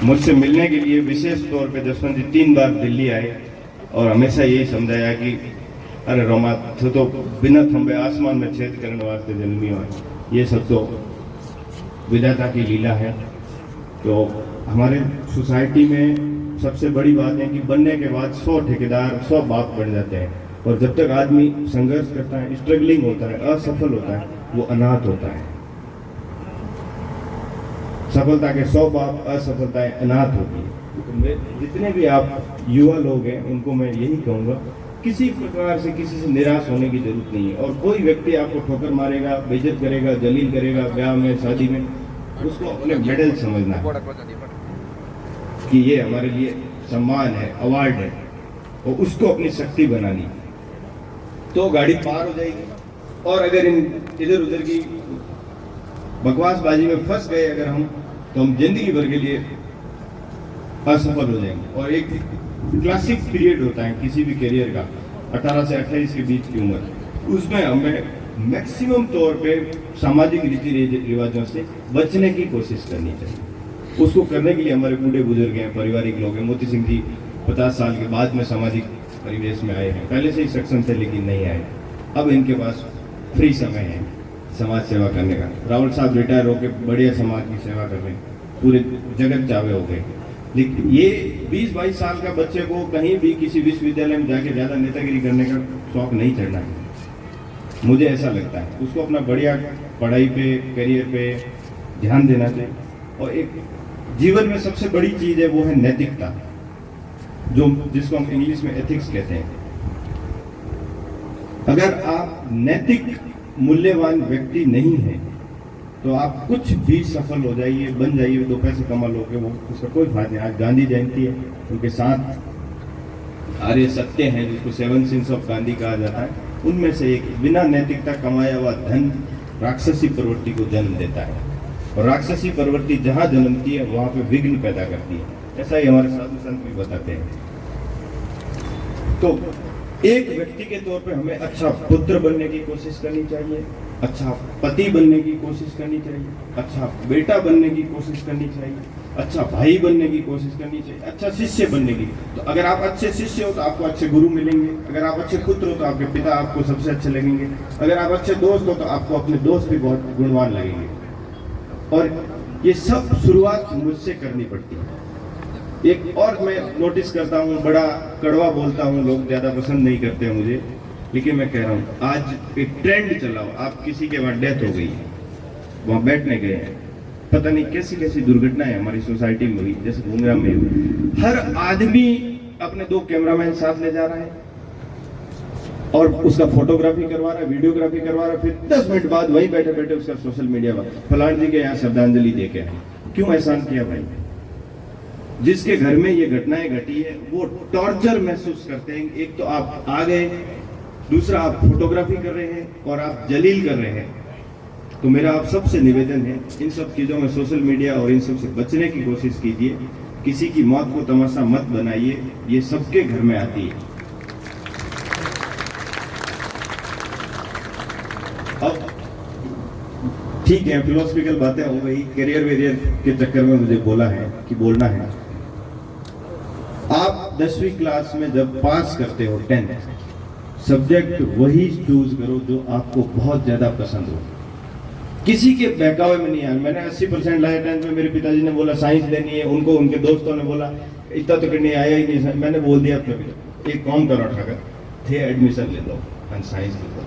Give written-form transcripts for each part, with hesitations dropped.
मुझसे मिलने के लिए विशेष तौर पे जसवंत जी 3 बार दिल्ली आए और हमेशा यही समझाया कि अरे रोमा तो बिना थंबे आसमान में छेद करने वास्ते जन्मी हो, ये सब तो विधाता की लीला है। तो हमारे सोसाइटी में सबसे बड़ी बात है कि बनने के बाद 100 ठेकेदार 100 बाप बन जाते हैं, और जब तक आदमी संघर्ष करता है, स्ट्रगलिंग होता है, असफल होता है, वो अनाथ होता है। सफलता के 100 बाप, असफलताएं अनाथ होती है। तो जितने भी आप युवा लोग हैं उनको मैं यही कहूँगा, किसी प्रकार से किसी से निराश होने की जरूरत नहीं है। और कोई व्यक्ति आपको ठोकर मारेगा, बेइज्जत करेगा, जलील करेगा ब्याह में, शादी में, उसको अपने मेडल समझना है कि ये हमारे लिए सम्मान है, अवार्ड है, और उसको अपनी शक्ति बनानी, तो गाड़ी पार हो जाएगी। और अगर इन इधर उधर की बकवासबाजी में फंस गए अगर हम, तो हम जिंदगी भर के लिए असफल हो जाएंगे। और एक क्लासिक पीरियड होता है किसी भी करियर का, 18 से 28 के बीच की उम्र, उसमें हमें मैक्सिमम तौर पे सामाजिक रीति रिवाजों से बचने की कोशिश करनी चाहिए। उसको करने के लिए हमारे बूढ़े बुजुर्ग हैं, पारिवारिक लोग हैं। मोती सिंह जी 50 साल के बाद में सामाजिक परिवेश में आए हैं, पहले से ही सक्षम थे लेकिन नहीं आए। अब इनके पास फ्री समय है समाज सेवा करने का। राहुल साहब रिटायर होकर बढ़िया समाज की सेवा कर रहे हैं, पूरे जगत चावे हो गए। लेकिन ये 20-22 साल का बच्चे को कहीं भी किसी विश्वविद्यालय में जाके ज़्यादा नेतागिरी करने का शौक नहीं चढ़ना है, मुझे ऐसा लगता है। उसको अपना बढ़िया पढ़ाई पे, करियर पे ध्यान देना चाहिए। और एक जीवन में सबसे बड़ी चीज़ है वो है नैतिकता, जो जिसको हम इंग्लिश में एथिक्स कहते हैं। अगर आप नैतिक मूल्यवान व्यक्ति नहीं है तो आप कुछ भी सफल हो जाइए, बन जाइए, 2 पैसे कमा लोगे, वो उसका कोई फायदा नहीं। आज गांधी जयंती है, उनके 7 आर्य सत्य हैं जिसको 7 सिंस ऑफ गांधी कहा जाता है। उनमें से एक, बिना नैतिकता कमाया हुआ धन राक्षसी प्रवृत्ति को जन्म देता है, और राक्षसी प्रवृत्ति जहां जन्मती है वहां पे विघ्न पैदा करती है। ऐसा ही हमारे साधु संत भी बताते हैं। तो एक व्यक्ति के तौर पे हमें अच्छा पुत्र बनने की कोशिश करनी चाहिए, अच्छा पति बनने की कोशिश करनी चाहिए, अच्छा बेटा बनने की कोशिश करनी चाहिए, अच्छा भाई बनने की कोशिश करनी चाहिए, अच्छा शिष्य बनने की। तो अगर आप अच्छे शिष्य हो तो आपको अच्छे गुरु मिलेंगे, अगर आप अच्छे पुत्र हो तो आपके पिता आपको सबसे अच्छे लगेंगे, अगर आप अच्छे दोस्त हो तो आपको अपने दोस्त भी बहुत गुणवान लगेंगे। और ये सब शुरुआत मुझसे करनी पड़ती है। एक और मैं नोटिस करता हूँ, बड़ा कड़वा बोलता हूँ, लोग ज़्यादा पसंद नहीं करते मुझे, लेकिन मैं कह रहा हूँ, आज एक ट्रेंड चला हो, आप किसी के वहाँ डेथ हो गई, वहाँ बैठने गए हैं, पता नहीं कैसी कैसी दुर्घटनाएं हमारी सोसाइटी में हुई, जैसे गुमराह में हुई। हर आदमी अपने 2 कैमरामैन साथ ले जा रहा है और उसका फोटोग्राफी करवा रहा है, वीडियोग्राफी करवा रहा है, फिर 10 मिनट बाद वहीं बैठे बैठे उसका सोशल मीडिया पर फलान जी के यहाँ श्रद्धांजलि दे के आए। क्यों एहसान किया भाई? जिसके घर में ये घटनाएं घटी है वो टॉर्चर महसूस करते हैं। एक तो आप आ गए, दूसरा आप फोटोग्राफी कर रहे हैं और आप जलील कर रहे हैं। तो मेरा आप सबसे निवेदन है, इन सब चीज़ों में, सोशल मीडिया और इन सब से बचने की कोशिश कीजिए। किसी की मौत को तमाशा मत बनाइए, ये सबके घर में आती है। अब ठीक है, फिलोसफिकल बातें हो गई, करियर वेरियर के चक्कर में मुझे बोला है कि बोलना है। आप 10वीं क्लास में जब पास करते हो 10th, सब्जेक्ट वही चूज करो जो आपको बहुत ज्यादा पसंद हो। किसी के बहकावे में नहीं आया। मैंने 80% लाया 10th में, मेरे पिताजी ने बोला साइंस लेनी है, उनको उनके दोस्तों ने बोला इतना तो करने आया ही नहीं। मैंने बोल दिया अपने पिता, एक काम करो ठाकर थे एडमिशन ले लो साइंस ले लो,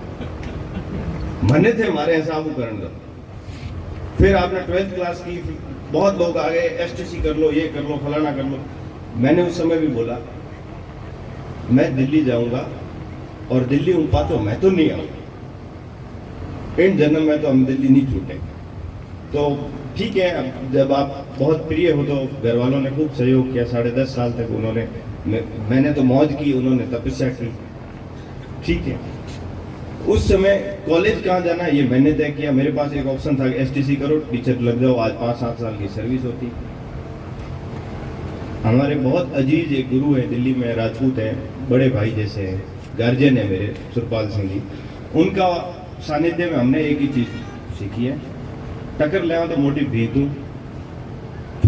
मने थे हमारे हिसाब कर दो। फिर आपने 12th क्लास की, बहुत लोग आ गए एसटीसी कर लो, ये कर लो, फलाना कर लो। मैंने उस समय भी बोला मैं दिल्ली जाऊंगा और दिल्ली उन पातो मैं तो नहीं आऊंगा, इन जन्म में तो हम दिल्ली नहीं छूटेंगे। तो ठीक है, अब जब आप बहुत प्रिय हो तो घर वालों ने खूब सहयोग किया। 10.5 साल तक उन्होंने, मैंने तो मौज की, उन्होंने तपस्या की। ठीक है, उस समय कॉलेज कहाँ जाना है ये मैंने तय किया। मेरे पास एक ऑप्शन था, एसटीसी करो, टीचर लग जाओ, आज 5-7 साल की सर्विस होती। हमारे बहुत अजीज एक गुरु है दिल्ली में, राजपूत है, बड़े भाई जैसे हैं, गार्जियन है मेरे, सुरपाल सिंह जी। उनका सानिध्य में हमने एक ही चीज सीखी है, टक्कर ले तो मोटी भेज दूँ,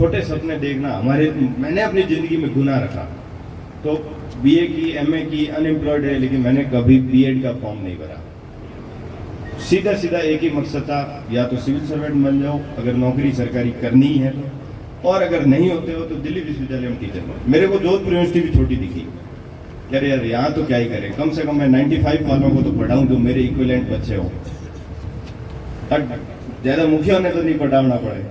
छोटे सपने देखना मैंने अपनी ज़िंदगी में गुनाह रखा। तो बीए की, एमए की, अनएम्प्लॉयड है, लेकिन मैंने कभी बीएड का फॉर्म नहीं भरा। सीधा सीधा एक ही मकसद था, या तो सिविल सर्वेंट बन जाओ अगर नौकरी सरकारी करनी ही है तो, और अगर नहीं होते हो तो दिल्ली विश्वविद्यालय में टीचर बनो। मेरे को जोधपुर यूनिवर्सिटी भी छोटी दिखी। अरे यार यहाँ तो क्या ही करें, कम से कम मैं 95 वालों को तो पढ़ाऊं जो मेरे इक्विवेलेंट बच्चे हो। ज़्यादा मुखियों ने तो नहीं पढ़ाना पड़े।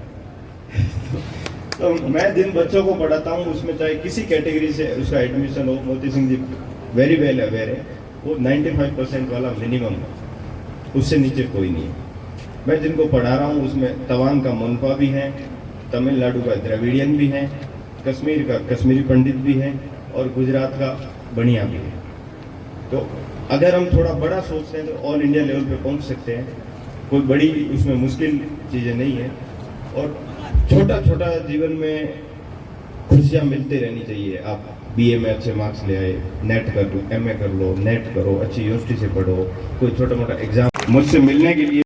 तो मैं जिन बच्चों को पढ़ाता हूँ उसमें चाहे किसी कैटेगरी से उसका एडमिशन हो, Moti Singh ji very well aware है, वो 95% वाला मिनिमम है, उससे नीचे कोई नहीं है। मैं जिनको पढ़ा रहा हूँ उसमें तवांग का मोनपा भी है, तमिलनाडु का द्रविडियन भी है, कश्मीर का कश्मीरी पंडित भी है, और गुजरात का बनिया भी है। तो अगर हम थोड़ा बड़ा सोचते हैं तो ऑल इंडिया लेवल पे पहुंच सकते हैं। कोई बड़ी उसमें मुश्किल चीज़ें नहीं है, और छोटा छोटा जीवन में खुशियाँ मिलते रहनी चाहिए। आप बीए में अच्छे मार्क्स ले आए, नेट कर लो, एमए कर लो, नेट करो, अच्छी यूनिवर्सिटी से पढ़ो, कोई छोटा मोटा एग्जाम मुझसे मिलने के लिए